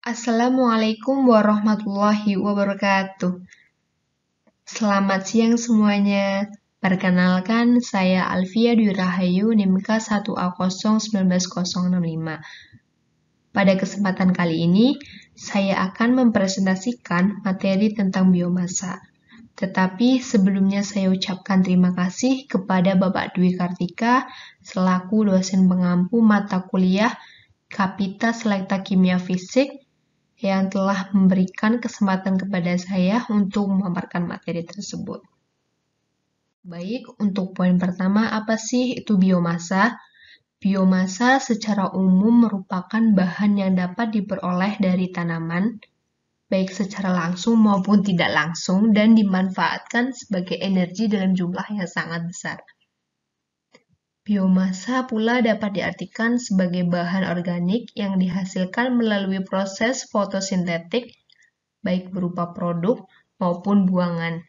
Assalamualaikum warahmatullahi wabarakatuh. Selamat siang semuanya. Perkenalkan, saya Alfia Dwi Rahayu, NIMK 1A01965. Pada kesempatan kali ini, saya akan mempresentasikan materi tentang biomasa. Tetapi sebelumnya saya ucapkan terima kasih kepada Bapak Dwi Kartika selaku dosen pengampu mata kuliah Kapita Selekta Kimia Fisik yang telah memberikan kesempatan kepada saya untuk memaparkan materi tersebut. Baik, untuk poin pertama, apa sih itu biomasa? Biomasa secara umum merupakan bahan yang dapat diperoleh dari tanaman, baik secara langsung maupun tidak langsung, dan dimanfaatkan sebagai energi dalam jumlah yang sangat besar. Biomasa pula dapat diartikan sebagai bahan organik yang dihasilkan melalui proses fotosintetik, baik berupa produk maupun buangan.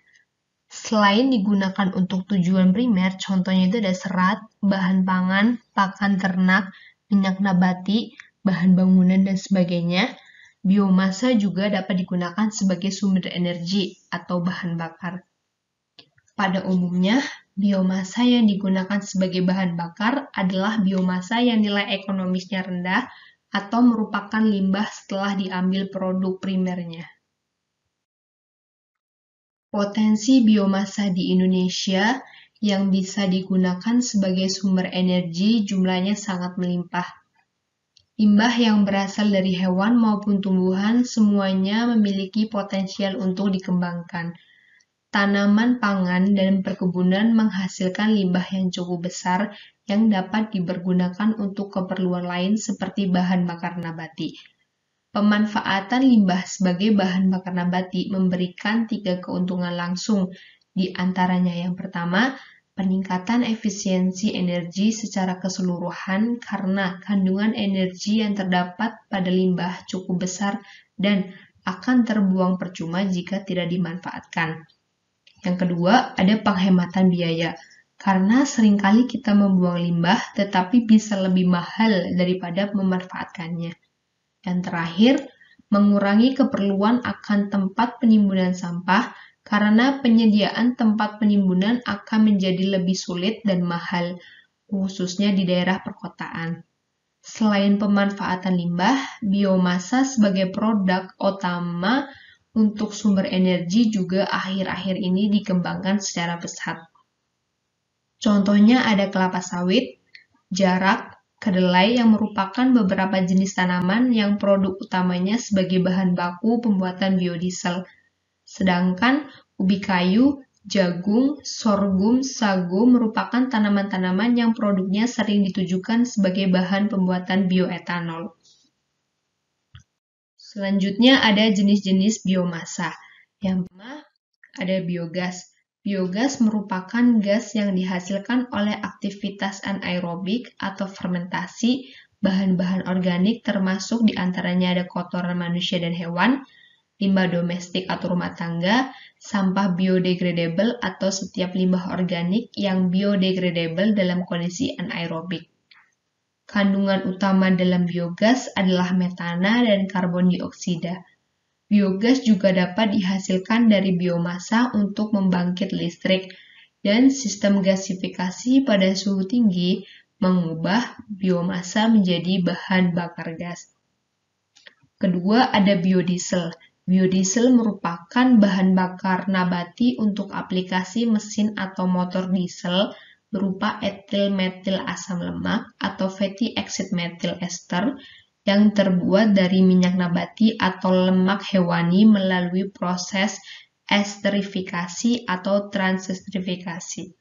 Selain digunakan untuk tujuan primer, contohnya itu ada serat, bahan pangan, pakan ternak, minyak nabati, bahan bangunan, dan sebagainya. Biomasa juga dapat digunakan sebagai sumber energi atau bahan bakar. Pada umumnya, biomasa yang digunakan sebagai bahan bakar adalah biomasa yang nilai ekonomisnya rendah atau merupakan limbah setelah diambil produk primernya. Potensi biomasa di Indonesia yang bisa digunakan sebagai sumber energi jumlahnya sangat melimpah. Limbah yang berasal dari hewan maupun tumbuhan semuanya memiliki potensial untuk dikembangkan. Tanaman pangan dan perkebunan menghasilkan limbah yang cukup besar yang dapat dipergunakan untuk keperluan lain seperti bahan bakar nabati. Pemanfaatan limbah sebagai bahan bakar nabati memberikan 3 keuntungan langsung, di antaranya yang pertama, peningkatan efisiensi energi secara keseluruhan karena kandungan energi yang terdapat pada limbah cukup besar dan akan terbuang percuma jika tidak dimanfaatkan. Yang kedua, ada penghematan biaya, karena seringkali kita membuang limbah tetapi bisa lebih mahal daripada memanfaatkannya. Yang terakhir, mengurangi keperluan akan tempat penimbunan sampah karena penyediaan tempat penimbunan akan menjadi lebih sulit dan mahal, khususnya di daerah perkotaan. Selain pemanfaatan limbah, biomasa sebagai produk utama untuk sumber energi juga akhir-akhir ini dikembangkan secara pesat. Contohnya ada kelapa sawit, jarak, kedelai yang merupakan beberapa jenis tanaman yang produk utamanya sebagai bahan baku pembuatan biodiesel. Sedangkan ubi kayu, jagung, sorghum, sago merupakan tanaman-tanaman yang produknya sering ditujukan sebagai bahan pembuatan bioetanol. Selanjutnya ada jenis-jenis biomasa. Yang pertama ada biogas. Biogas merupakan gas yang dihasilkan oleh aktivitas anaerobik atau fermentasi bahan-bahan organik termasuk diantaranya ada kotoran manusia dan hewan, limbah domestik atau rumah tangga, sampah biodegradable atau setiap limbah organik yang biodegradable dalam kondisi anaerobik. Kandungan utama dalam biogas adalah metana dan karbon dioksida. Biogas juga dapat dihasilkan dari biomasa untuk membangkit listrik, dan sistem gasifikasi pada suhu tinggi mengubah biomasa menjadi bahan bakar gas. Kedua, ada biodiesel. Biodiesel merupakan bahan bakar nabati untuk aplikasi mesin atau motor diesel berupa etil metil asam lemak atau fatty acid methyl ester yang terbuat dari minyak nabati atau lemak hewani melalui proses esterifikasi atau transesterifikasi.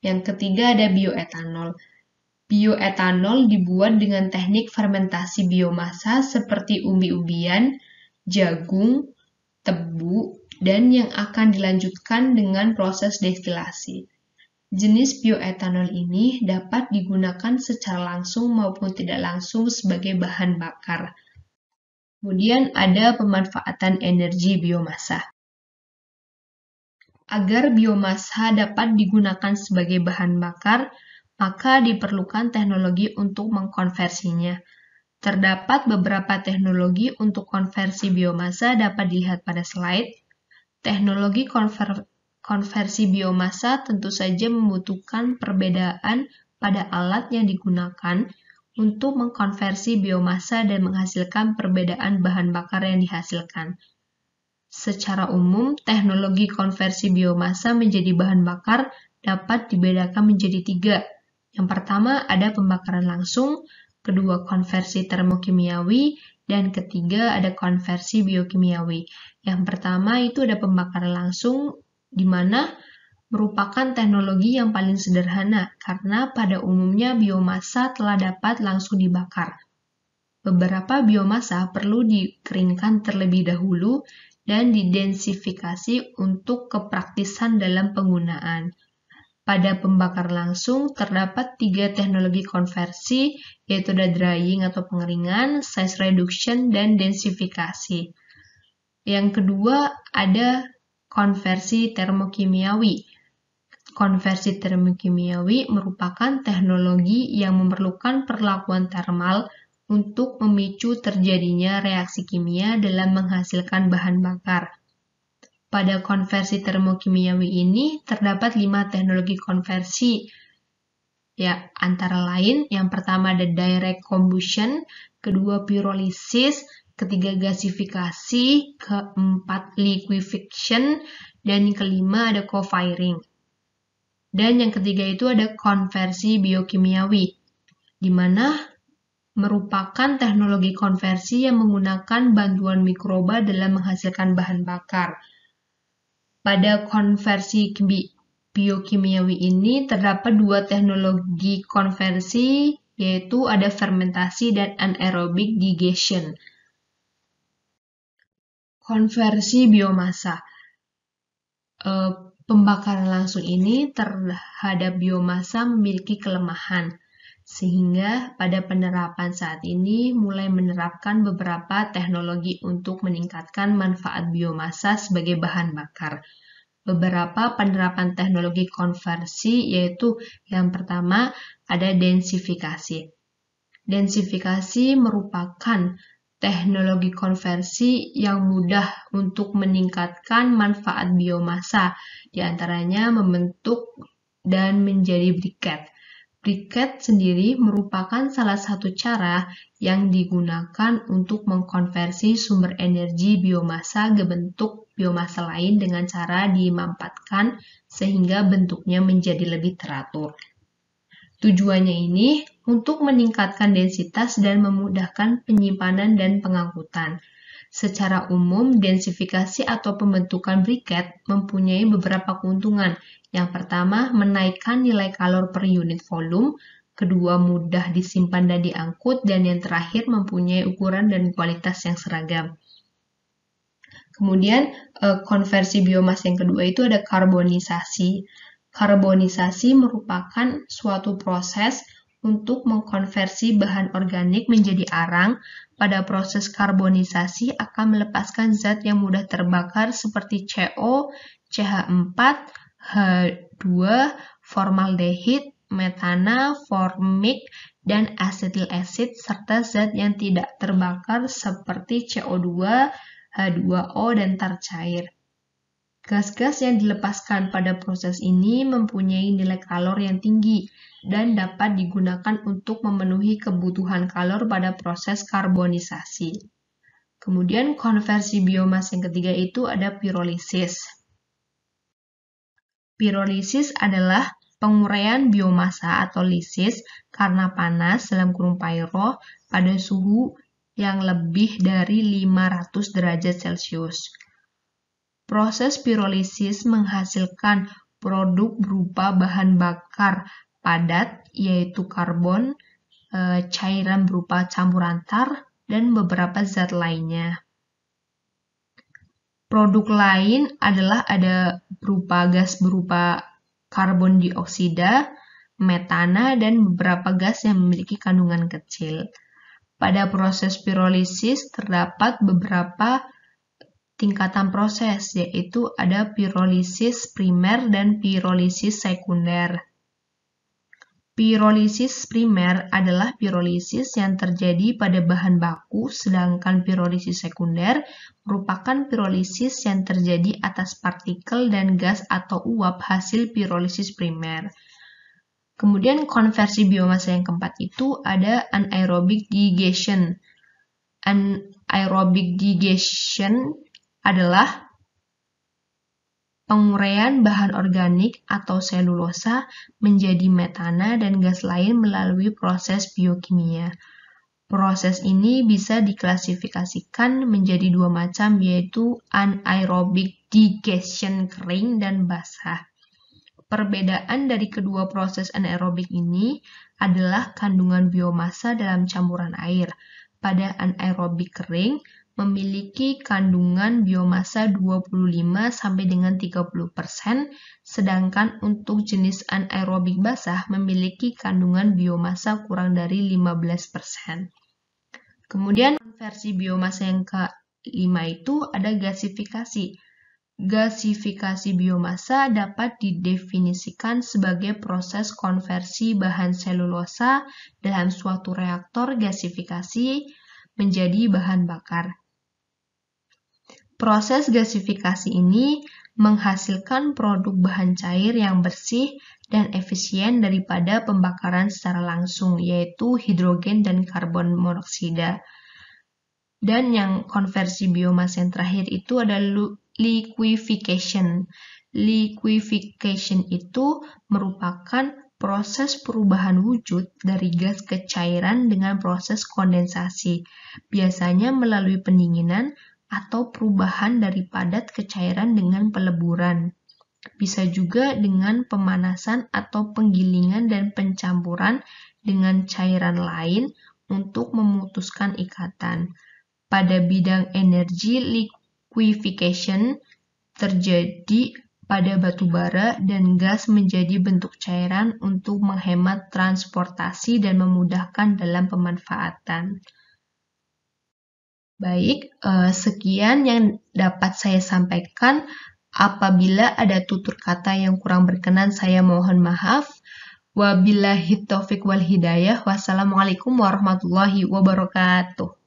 Yang ketiga ada bioetanol. Bioetanol dibuat dengan teknik fermentasi biomasa seperti umbi-umbian, jagung, tebu, dan yang akan dilanjutkan dengan proses destilasi. Jenis bioetanol ini dapat digunakan secara langsung maupun tidak langsung sebagai bahan bakar. Kemudian ada pemanfaatan energi biomasa. Agar biomasa dapat digunakan sebagai bahan bakar, maka diperlukan teknologi untuk mengkonversinya. Terdapat beberapa teknologi untuk konversi biomasa dapat dilihat pada slide. Teknologi konversi biomasa tentu saja membutuhkan perbedaan pada alat yang digunakan untuk mengkonversi biomasa dan menghasilkan perbedaan bahan bakar yang dihasilkan. Secara umum, teknologi konversi biomasa menjadi bahan bakar dapat dibedakan menjadi 3. Yang pertama ada pembakaran langsung, kedua konversi termokimiawi, dan ketiga ada konversi biokimiawi. Yang pertama itu ada pembakaran langsung, di mana merupakan teknologi yang paling sederhana karena pada umumnya biomasa telah dapat langsung dibakar. Beberapa biomasa perlu dikeringkan terlebih dahulu dan didensifikasi untuk kepraktisan dalam penggunaan. Pada pembakar langsung terdapat 3 teknologi konversi, yaitu ada drying atau pengeringan, size reduction, dan densifikasi. Yang kedua ada konversi termokimiawi. Konversi termokimiawi merupakan teknologi yang memerlukan perlakuan termal untuk memicu terjadinya reaksi kimia dalam menghasilkan bahan bakar. Pada konversi termokimiawi ini terdapat 5 teknologi konversi. Ya, antara lain yang pertama ada direct combustion, kedua pyrolysis, ketiga gasifikasi, keempat liquefaction, dan yang kelima ada co-firing. Dan yang ketiga itu ada konversi biokimiawi, di mana merupakan teknologi konversi yang menggunakan bantuan mikroba dalam menghasilkan bahan bakar. Pada konversi biokimiawi ini terdapat 2 teknologi konversi, yaitu ada fermentasi dan anaerobic digestion. Konversi biomasa. Pembakaran langsung ini terhadap biomasa memiliki kelemahan, sehingga pada penerapan saat ini mulai menerapkan beberapa teknologi untuk meningkatkan manfaat biomasa sebagai bahan bakar. Beberapa penerapan teknologi konversi yaitu yang pertama ada densifikasi. Densifikasi merupakan teknologi konversi yang mudah untuk meningkatkan manfaat biomasa, diantaranya membentuk dan menjadi briket. Briket sendiri merupakan salah satu cara yang digunakan untuk mengkonversi sumber energi biomasa ke bentuk biomasa lain dengan cara dimampatkan sehingga bentuknya menjadi lebih teratur. Tujuannya ini untuk meningkatkan densitas dan memudahkan penyimpanan dan pengangkutan. Secara umum, densifikasi atau pembentukan briket mempunyai beberapa keuntungan. Yang pertama, menaikkan nilai kalor per unit volume. Kedua, mudah disimpan dan diangkut. Dan yang terakhir, mempunyai ukuran dan kualitas yang seragam. Kemudian, konversi biomas yang kedua itu ada karbonisasi. Karbonisasi merupakan suatu proses untuk mengkonversi bahan organik menjadi arang. Pada proses karbonisasi akan melepaskan zat yang mudah terbakar seperti CO, CH4, H2, formaldehid, metana, formik, dan asetil asid, serta zat yang tidak terbakar seperti CO2, H2O, dan tar cair. Gas-gas yang dilepaskan pada proses ini mempunyai nilai kalor yang tinggi dan dapat digunakan untuk memenuhi kebutuhan kalor pada proses karbonisasi. Kemudian konversi biomas yang ketiga itu ada pirolisis. Pirolisis adalah penguraian biomasa atau lisis karena panas dalam kurung pyro pada suhu yang lebih dari 500 derajat Celcius. Proses pirolisis menghasilkan produk berupa bahan bakar padat, yaitu karbon, cairan berupa campuran tar, dan beberapa zat lainnya. Produk lain adalah ada berupa gas berupa karbon dioksida, metana, dan beberapa gas yang memiliki kandungan kecil. Pada proses pirolisis terdapat beberapa tingkatan proses, yaitu ada pirolisis primer dan pirolisis sekunder. Pirolisis primer adalah pirolisis yang terjadi pada bahan baku, sedangkan pirolisis sekunder merupakan pirolisis yang terjadi atas partikel dan gas atau uap hasil pirolisis primer. Kemudian konversi biomasa yang keempat itu ada anaerobic digestion. Anaerobic digestion adalah penguraian bahan organik atau selulosa menjadi metana dan gas lain melalui proses biokimia. Proses ini bisa diklasifikasikan menjadi dua macam, yaitu anaerobic digestion kering dan basah. Perbedaan dari kedua proses anaerobik ini adalah kandungan biomasa dalam campuran air. Pada anaerobik kering, memiliki kandungan biomasa 25 sampai dengan 30%, sedangkan untuk jenis anaerobik basah memiliki kandungan biomasa kurang dari 15%. Kemudian konversi biomasa yang kelima itu ada gasifikasi. Gasifikasi biomasa dapat didefinisikan sebagai proses konversi bahan selulosa dalam suatu reaktor gasifikasi menjadi bahan bakar. Proses gasifikasi ini menghasilkan produk bahan cair yang bersih dan efisien daripada pembakaran secara langsung, yaitu hidrogen dan karbon monoksida. Dan yang konversi biomasa yang terakhir itu ada liquefaction. Liquefaction itu merupakan proses perubahan wujud dari gas ke cairan dengan proses kondensasi, biasanya melalui pendinginan atau perubahan dari padat ke cairan dengan peleburan. Bisa juga dengan pemanasan atau penggilingan dan pencampuran dengan cairan lain untuk memutuskan ikatan. Pada bidang energi, liquefaction terjadi pada batu bara dan gas menjadi bentuk cairan untuk menghemat transportasi dan memudahkan dalam pemanfaatan. Baik, sekian yang dapat saya sampaikan. Apabila ada tutur kata yang kurang berkenan, saya mohon maaf. Wabillahi taufiq wal hidayah. Wassalamualaikum warahmatullahi wabarakatuh.